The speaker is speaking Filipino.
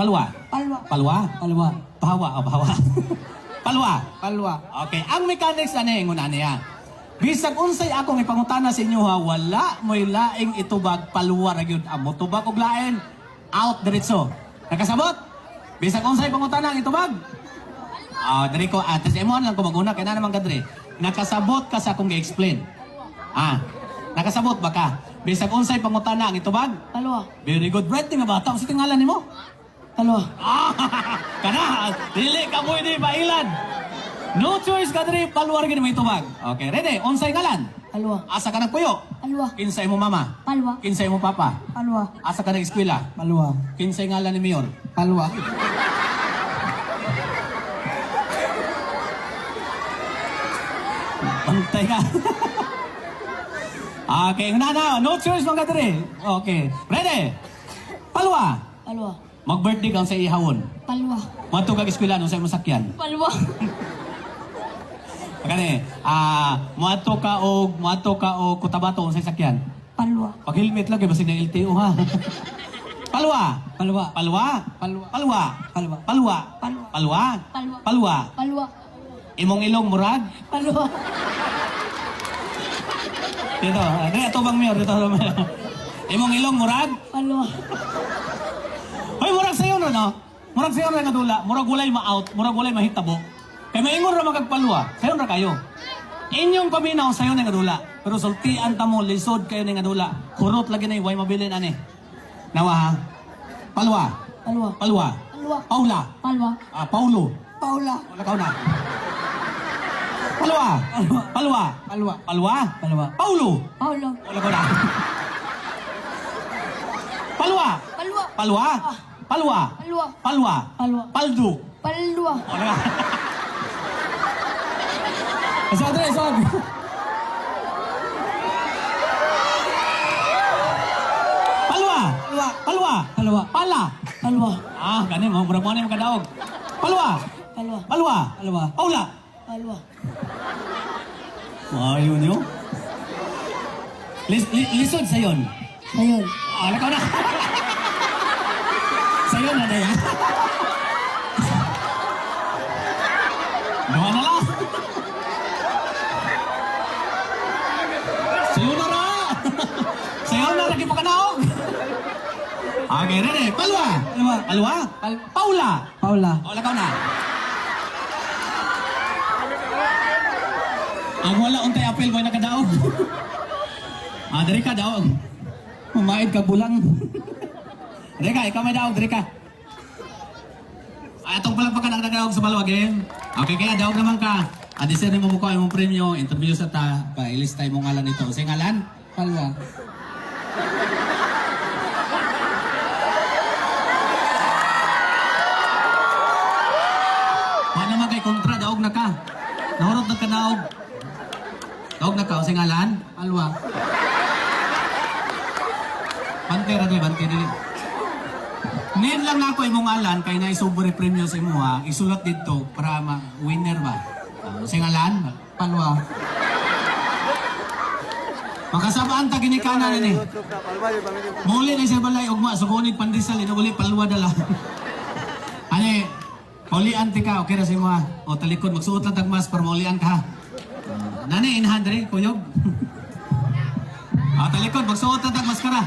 Palwa. Palwa. Palwa. Palwa. Pahawa o pahawa. Palwa. Palwa. Okay, ang mechanics ani nguna niya. Bisag unsay akong ipangutana sa inyo ha, wala mo'y laing itubag palwa ra gyud. Amo tubag og lain out diretso. Nakasabot? Bisag unsay pangutana ang itubag? Diri ko atas imo lang ko maguna kay na naman kadre. Nakasabot ka sa akong gi-explain. Nakasabot ba ka? Bisag unsay pangutana ang itubag? Palwa. Very good. Bright nga bata. Sa tingalan nimo? Palwa. Kana, dili ka mo hindi mailan. No choice ka diri, paluwar gini mo itubag. Okay, ready? Unsay ngalan? Palwa. Asa ka nagpuyo? Palwa. Kinsay mo mama? Palwa. Kinsay mo papa? Palwa. Asa ka nag-eskwela? Palwa. Kinsay ngalan ni Mayor? Palwa. Bantay ka. Okay, no choice mga diri. Okay, ready? Palwa. Palwa. Mag-birthday kang sa ihawon. Palwa. Mato kag eskwela no sa imong sakyan. Palwa. Kani, moadto ka og Cotabato unsay sakyan. Palwa. Pag helmet lagi basig na LTO ha. Palwa. Palwa. Palwa. Palwa. Palwa. Palwa. Palwa. Palwa. Palwa. Palwa. Palwa. Palwa. Imong ilong murag. Palwa. Dito, dito bang mayor dito. Imong ilong murag. Palwa. Hoy murag sayo na no. Murag sayo na nga dula. Murag walay ma-out, murag walay mahitabo. Kay maingon ra magagpalwa. Sayo ra kayo. Inyong paminaw sayo na nga dula. Pero sultian ta mo lisod kayo na nga dula. Kurot lagi na way mabilin ani. Nawa ha. Palwa. Palwa. Palwa. Palwa. Paula. Palwa. Paulo. Paula. Wala ka na. Palwa. Palwa. Palwa. Palwa. Palwa. Paulo. Paulo. Wala ka na. Palwa. Palwa. Palwa. Palwa. Palwa. Palwa. Palwa. Paldo. Palwa. Wala ka. Isod rin, isod. Palwa. Palwa. Palwa. Palwa. Pala. Palwa. Gani mo. Murag mo na yung kadaog. Palwa. Palwa. Palwa. Palwa. Paula. Palwa. Ayaw niyo. Lisod sa yon. Ayun. Wala ka na. Sa'yo na na yan. Gawa na lang. Sa'yo na na. Sa'yo na, lagi pa ka naog. Okay, ready. Palwa. Palwa. Palwa. Paula. Paula. Wala ka na. Ang wala untay apel, boy nakadaog. Dari ka daog. Umaid ka bulang. Dari ka, ikaw may daog, dari ka. Atong palang pagka nakadaog sa balwa game. Okay, kaya daog naman ka. Adisin mo mukha yung premyo, interview sa ta, pa-ilistay mo ngalan ito. Sa ngalan? Palwa. Wala naman kay kontra, daog na ka. Nahurot na ka daog. Daog na ka, sa ngalan? Palwa. Bante ra bante dili. Need lang na ako imong alan kay na isubri premyo sa imo ha. Isulat dito para winner ba. Sa ngalan? Palwa. Makasabaan ta ginikana ni. Muli na siya balay ugma sugunit pandisal uli palwa dala. Ani, maulian ti ka okay ra sa imo ha. O talikod magsuot lang tag mas para maulian ka ha. Nani in hand kuyog. Talikod magsuot lang tag maskara.